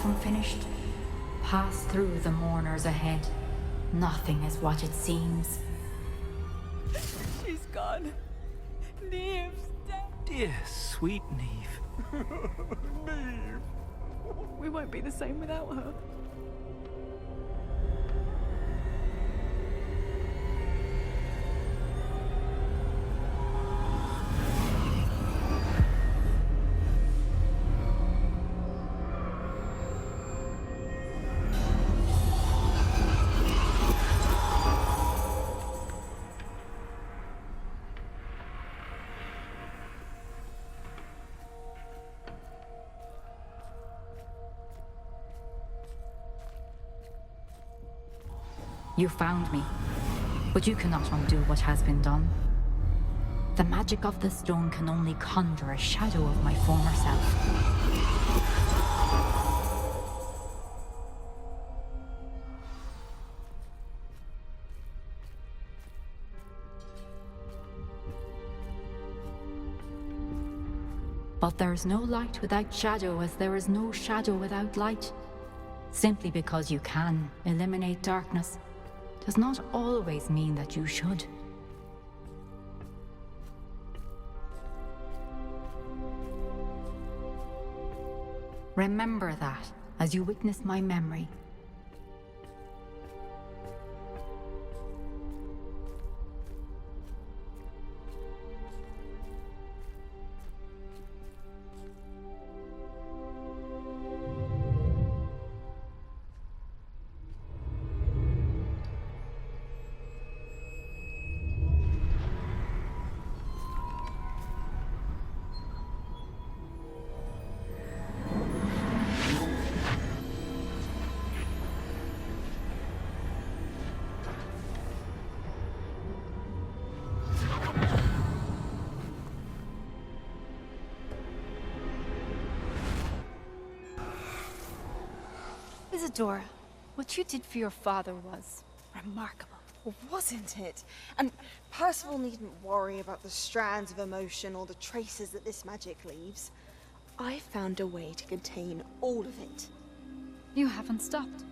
from finished? Pass through the mourners ahead. Nothing is what it seems. She's gone. Neve's dead. Dear sweet Neve. Neve. We won't be the same without her. You found me, but you cannot undo what has been done. The magic of the stone can only conjure a shadow of my former self. But there is no light without shadow, as there is no shadow without light. Simply because you can eliminate darkness does not always mean that you should. Remember that as you witness my memory. Isadora, what you did for your father was remarkable. Well, wasn't it? And Percival needn't worry about the strands of emotion or the traces that this magic leaves. I found a way to contain all of it. You haven't stopped.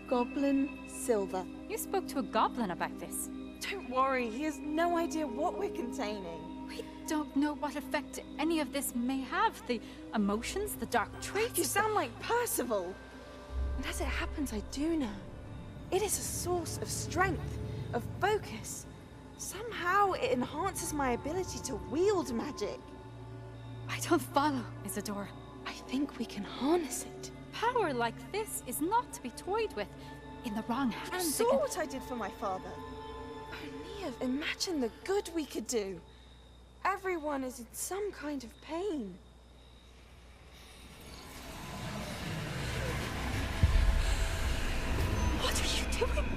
Goblin Silver. You spoke to a goblin about this. Don't worry, he has no idea what we're containing. We don't know what effect any of this may have. The emotions, the dark traits. You sound like Percival. And as it happens, I do know. It is a source of strength, of focus. Somehow it enhances my ability to wield magic. I don't follow, Isadora. I think we can harness it. Power like this is not to be toyed with. In the wrong You hands, saw what I did for my father. Oh, Neve, imagine the good we could do. Everyone is in some kind of pain. What are you doing?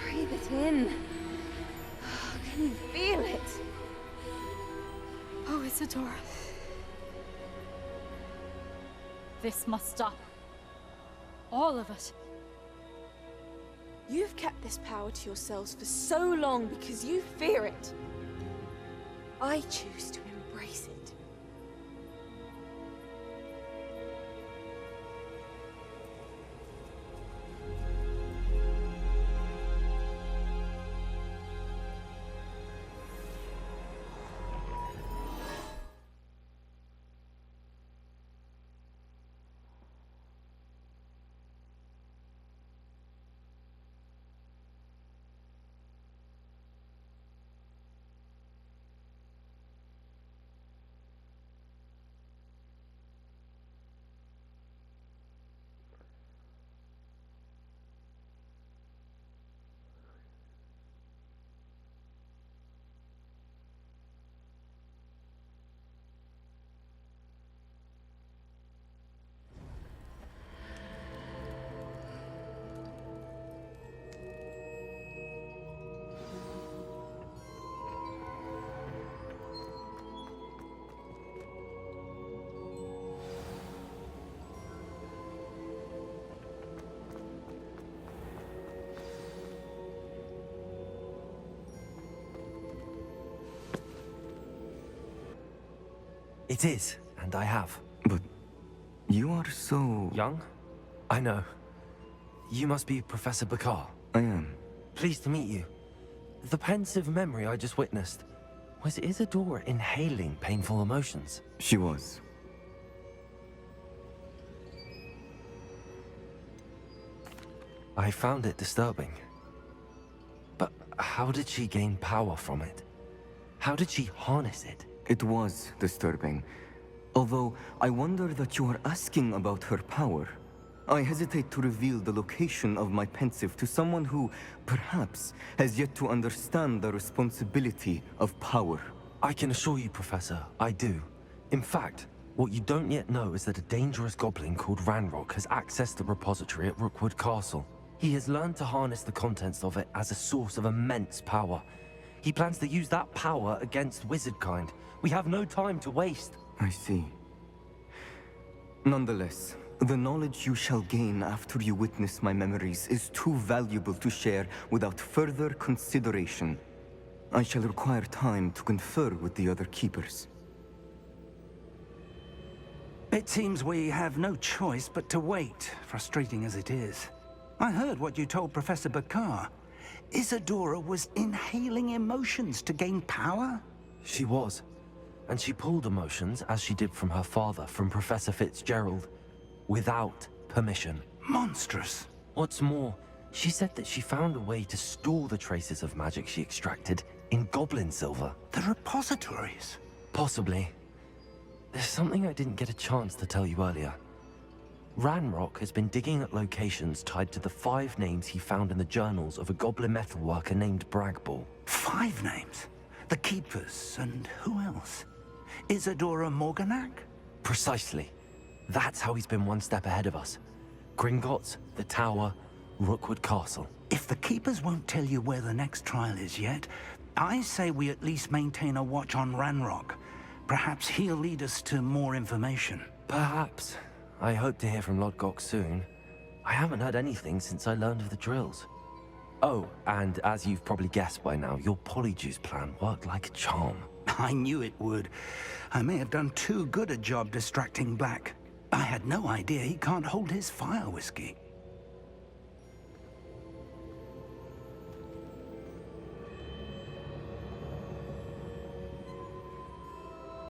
Breathe it in. Can you feel it? Oh, Isadora. This must stop. All of it. You've kept this power to yourselves for so long because you fear it. I choose to embrace it. It is, and I have. But you are so... Young? I know. You must be Professor Bakar. I am. Pleased to meet you. The pensive memory I just witnessed, was Isadora inhaling painful emotions? She was. I found it disturbing. But how did she gain power from it? How did she harness it? It was disturbing. Although, I wonder that you are asking about her power. I hesitate to reveal the location of my pensive to someone who, perhaps, has yet to understand the responsibility of power. I can assure you, Professor, I do. In fact, what you don't yet know is that a dangerous goblin called Ranrock has accessed the repository at Rookwood Castle. He has learned to harness the contents of it as a source of immense power. He plans to use that power against wizardkind. We have no time to waste. I see. Nonetheless, the knowledge you shall gain after you witness my memories is too valuable to share without further consideration. I shall require time to confer with the other keepers. It seems we have no choice but to wait, frustrating as it is. I heard what you told Professor Bakar. Isadora was inhaling emotions to gain power? She was. And she pulled emotions, as she did from her father, from Professor Fitzgerald, without permission. Monstrous. What's more, she said that she found a way to store the traces of magic she extracted in goblin silver. The repositories. Possibly. There's something I didn't get a chance to tell you earlier. Ranrock has been digging at locations tied to the 5 names he found in the journals of a goblin metalworker named Bragball. 5 names? The Keepers, and who else? Isadora Morganac? Precisely. That's how he's been one step ahead of us. Gringotts, the Tower, Rookwood Castle. If the Keepers won't tell you where the next trial is yet, I say we at least maintain a watch on Ranrock. Perhaps he'll lead us to more information. Perhaps. I hope to hear from Lodgok soon. I haven't heard anything since I learned of the drills. Oh, and as you've probably guessed by now, your Polyjuice plan worked like a charm. I knew it would. I may have done too good a job distracting Black. I had no idea he can't hold his fire whiskey.